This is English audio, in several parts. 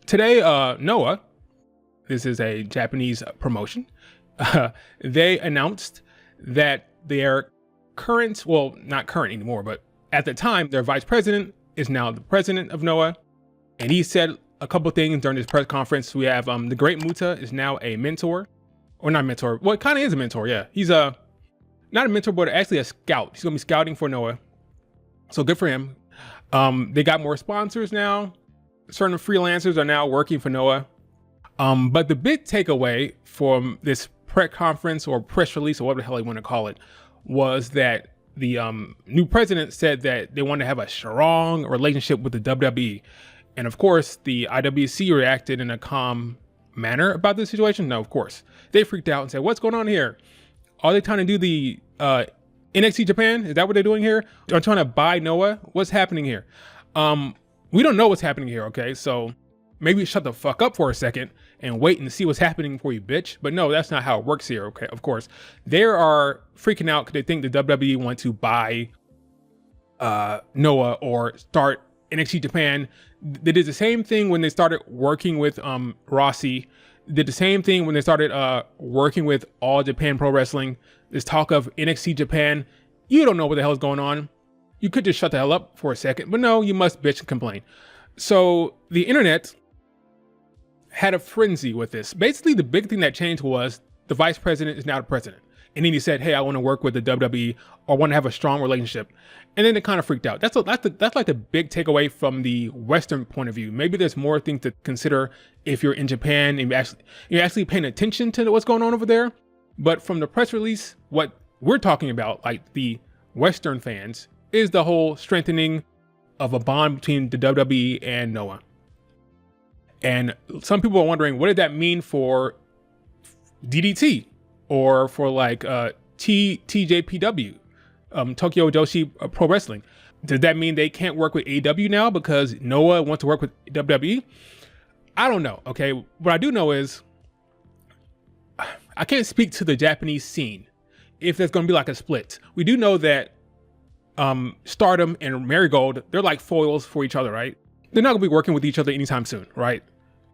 Today, Noah, this is a Japanese promotion, they announced that their current, well, not current anymore, but at the time, their vice president is now the president of Noah. And he said a couple things during this press conference. We have the great Muto is now a mentor, or not mentor. Well, it kind of is a mentor. Yeah, he's not a mentor, but actually a scout. He's gonna be scouting for Noah. So good for him. They got more sponsors now. Certain freelancers are now working for Noah. But the big takeaway from this press conference or press release or whatever the hell you want to call it was that the new president said that they want to have a strong relationship with the WWE. And of course, the IWC reacted in a calm manner about this situation. No, of course. They freaked out and said, what's going on here? Are they trying to do the NXT Japan? Is that what they're doing here? Are they trying to buy Noah? What's happening here? We don't know what's happening here, okay? So maybe shut the fuck up for a second and wait and see what's happening for you, bitch. But no, that's not how it works here, okay? Of course. They are freaking out because they think the WWE want to buy Noah or start NXT Japan. They did the same thing when they started working with Rossy. Did the same thing when they started working with All Japan Pro Wrestling. This talk of NXT Japan. You don't know what the hell is going on. You could just shut the hell up for a second, but no, you must bitch and complain. So the internet had a frenzy with this. Basically, the big thing that changed was the vice president is now the president. And then he said, hey, I want to work with the WWE or want to have a strong relationship. And then it kind of freaked out. That's like the big takeaway from the Western point of view. Maybe there's more things to consider if you're in Japan and you're actually paying attention to what's going on over there. But from the press release, what we're talking about, like the Western fans, is the whole strengthening of a bond between the WWE and Noah. And some people are wondering, what did that mean for DDT or for like TJPW, Tokyo Joshi Pro Wrestling? Does that mean they can't work with AEW now because Noah wants to work with WWE? I don't know, okay? What I do know is I can't speak to the Japanese scene if there's gonna be like a split. We do know that Stardom and Marigold, they're like foils for each other, right? They're not gonna be working with each other anytime soon, right?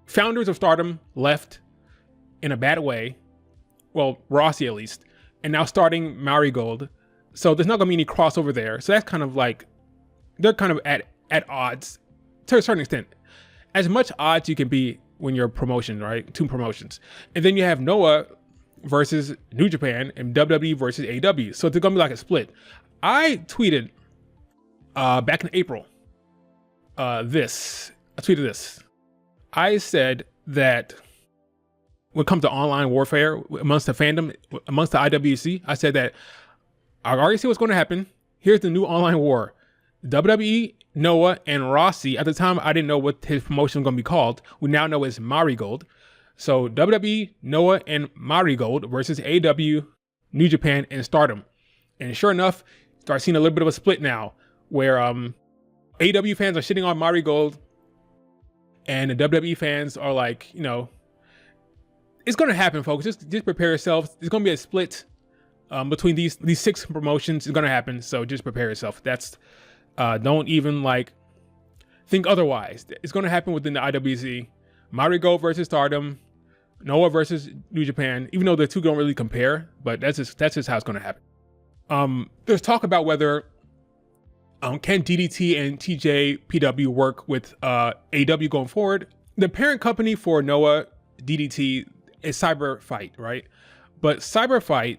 Founders of Stardom left in a bad way. Well, Rossy at least, and now starting Marigold. So there's not gonna be any crossover there. So that's kind of like, they're kind of at odds to a certain extent. As much odds you can be when you're a promotion, right? Two promotions. And then you have Noah versus New Japan and WWE versus AEW. So it's gonna be like a split. I tweeted back in April, I tweeted this. I said that when it comes to online warfare amongst the fandom, amongst the IWC, I said that I already see what's going to happen. Here's the new online war. WWE, Noah, and Rossy. At the time, I didn't know what his promotion was going to be called. We now know it's Marigold. So WWE, Noah, and Marigold versus AEW, New Japan, and Stardom. And sure enough, start seeing a little bit of a split now where AEW fans are shitting on Marigold and the WWE fans are like, you know, it's going to happen, folks. Just prepare yourselves. There's going to be a split between these 6 promotions. It's going to happen. So just prepare yourself. That's don't even like think otherwise. It's going to happen within the IWC. Marigold versus Stardom, Noah versus New Japan, even though the two don't really compare, but that's just how it's going to happen. There's talk about whether can DDT and TJPW work with AEW going forward. The parent company for Noah DDT is CyberFight, right? But CyberFight,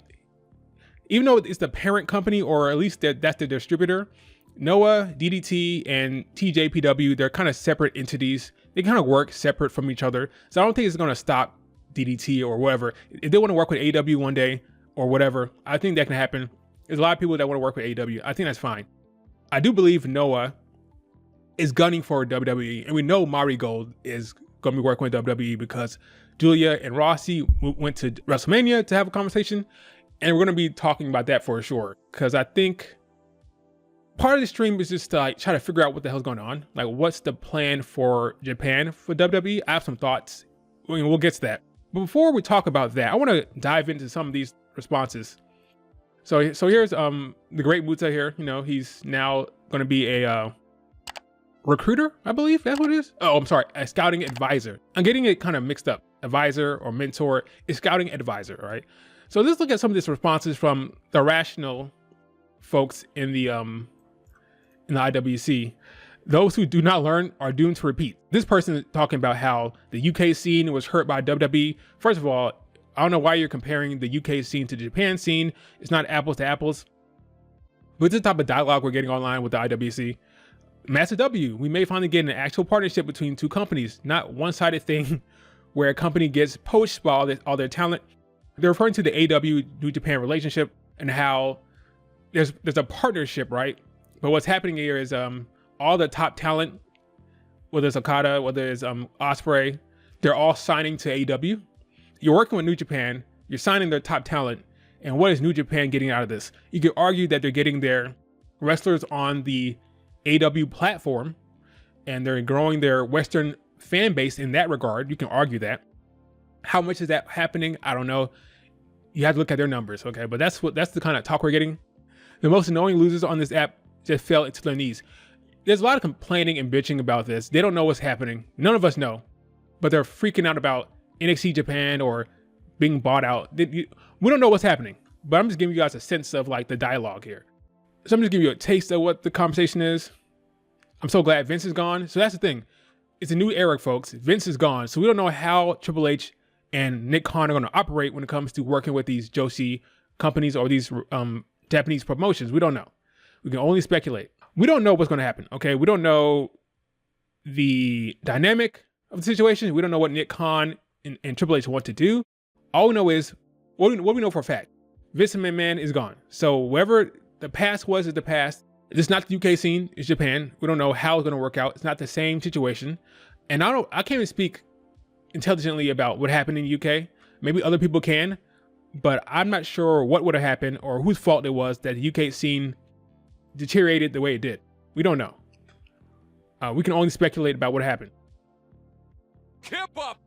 even though it's the parent company, or at least that's the distributor, Noah, DDT, and TJPW, they're kind of separate entities. They kind of work separate from each other. So I don't think it's going to stop DDT or whatever. If they want to work with AEW one day or whatever, I think that can happen. There's a lot of people that want to work with AEW. I think that's fine. I do believe Noah is gunning for WWE, and we know Marigold is going to be working with WWE because Giulia and Rossy went to WrestleMania to have a conversation, and we're going to be talking about that for sure. Because I think part of the stream is just to like try to figure out what the hell's going on. Like, what's the plan for Japan for WWE? I have some thoughts. We'll get to that. But before we talk about that, I want to dive into some of these responses. So here's the great Muto here. You know, he's now going to be a recruiter, I believe that's what it is. Oh, I'm sorry, a scouting advisor. I'm getting it kind of mixed up. Advisor or mentor is scouting advisor, right? So let's look at some of these responses from the rational folks in the IWC. Those who do not learn are doomed to repeat. This person is talking about how the UK scene was hurt by WWE. First of all, I don't know why you're comparing the UK scene to the Japan scene. It's not apples to apples. But this type of dialogue we're getting online with the IWC. Master W, we may finally get an actual partnership between two companies, not one-sided thing where a company gets poached by all their talent. They're referring to the AW New Japan relationship and how there's a partnership, right? But what's happening here is all the top talent, whether it's Okada, whether it's Ospreay, they're all signing to AEW. You're working with New Japan, you're signing their top talent, and what is New Japan getting out of this? You could argue that they're getting their wrestlers on the AEW platform, and they're growing their Western fan base in that regard. You can argue that. How much is that happening? I don't know. You have to look at their numbers, okay? But that's the kind of talk we're getting. The most annoying losers on this app just fell into their knees. There's a lot of complaining and bitching about this. They don't know what's happening. None of us know, but they're freaking out about NXT Japan or being bought out. We don't know what's happening, but I'm just giving you guys a sense of like the dialogue here. So I'm just giving you a taste of what the conversation is. I'm so glad Vince is gone. So that's the thing. It's a new era, folks. Vince is gone. So we don't know how Triple H and Nick Khan are going to operate when it comes to working with these Joshi companies or these Japanese promotions. We don't know. We can only speculate. We don't know what's going to happen, okay? We don't know the dynamic of the situation. We don't know what Nick Khan and Triple H want to do. All we know is, what we know for a fact, Vince McMahon is gone. So wherever the past was is the past. It's not the UK scene, it's Japan. We don't know how it's going to work out. It's not the same situation. And I can't even speak intelligently about what happened in the UK. Maybe other people can, but I'm not sure what would have happened or whose fault it was that the UK scene deteriorated the way it did. We don't know. We can only speculate about what happened. Keep up!